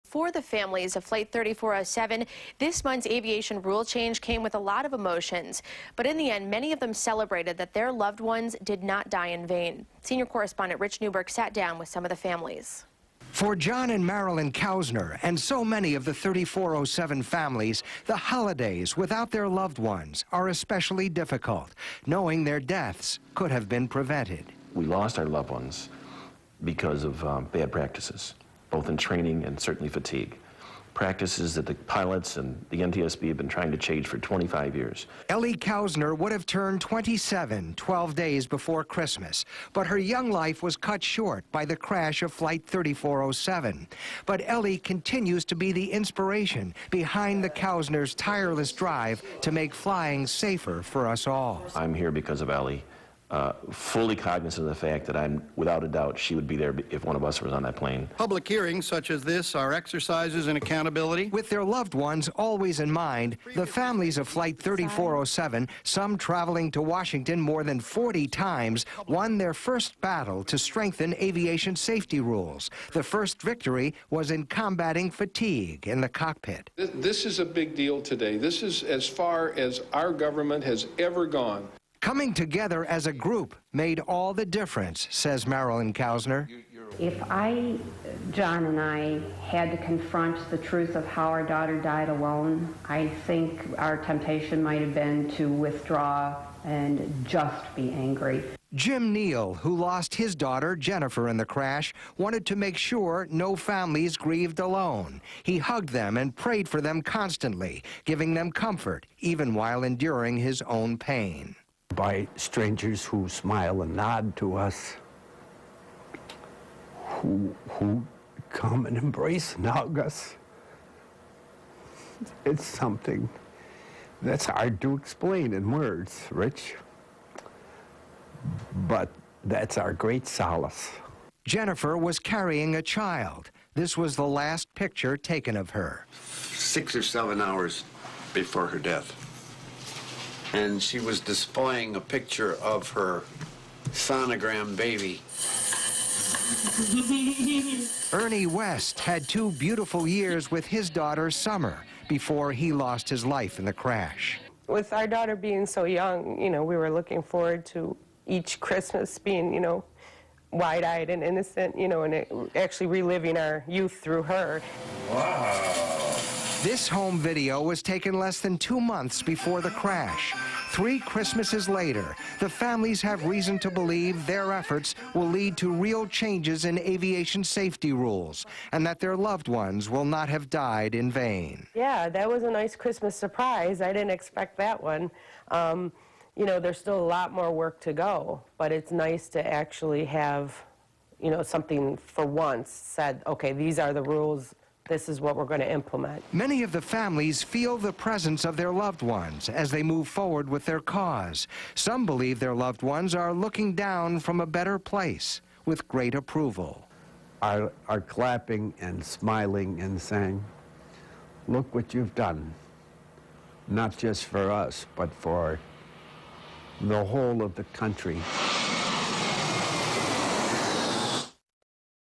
For the families of Flight 3407, this month's aviation rule change came with a lot of emotions. But in the end, many of them celebrated that their loved ones did not die in vain. Senior correspondent Rich Newberg sat down with some of the families. For John and Marilyn Kausner and so many of the 3407 families, the holidays without their loved ones are especially difficult, knowing their deaths could have been prevented. We lost our loved ones because of bad practices, both in training and certainly fatigue. Practices that the pilots and the NTSB have been trying to change for 25 years. Ellie Kausner would have turned 27 12 days before Christmas, but her young life was cut short by the crash of Flight 3407. But Ellie continues to be the inspiration behind the Kausners' tireless drive to make flying safer for us all. I'm here because of Ellie. Fully cognizant of the fact that without a doubt, she would be there if one of us was on that plane. Public hearings such as this are exercises in accountability. With their loved ones always in mind, the families of Flight 3407, some traveling to Washington more than 40 times, won their first battle to strengthen aviation safety rules. The first victory was in combating fatigue in the cockpit. This is a big deal today. This is as far as our government has ever gone. Coming together as a group made all the difference, says Marilyn Kausner. If John and I had to confront the truth of how our daughter died alone, I think our temptation might have been to withdraw and just be angry. Jim Neal, who lost his daughter, Jennifer, in the crash, wanted to make sure no families grieved alone. He hugged them and prayed for them constantly, giving them comfort, even while enduring his own pain. By strangers who smile and nod to us, who come and embrace and hug us. It's something that's hard to explain in words, Rich, but that's our great solace. Jennifer was carrying a child. This was the last picture taken of her. 6 or 7 hours before her death. And she was displaying a picture of her sonogram baby. Ernie West had 2 beautiful years with his daughter, Summer, before he lost his life in the crash. With our daughter being so young, we were looking forward to each Christmas being, wide-eyed and innocent, and actually reliving our youth through her. Wow. This home video was taken less than 2 months before the crash. 3 Christmases later, the families have reason to believe their efforts will lead to real changes in aviation safety rules and that their loved ones will not have died in vain. Yeah, that was a nice Christmas surprise. I didn't expect that one. There's still a lot more work to go, but it's nice to actually have, something for once said, okay, these are the rules. This is what we're going to implement. Many of the families feel the presence of their loved ones as they move forward with their cause. Some believe their loved ones are looking down from a better place with great approval. Are clapping and smiling and saying, look what you've done, not just for us, but for the whole of the country.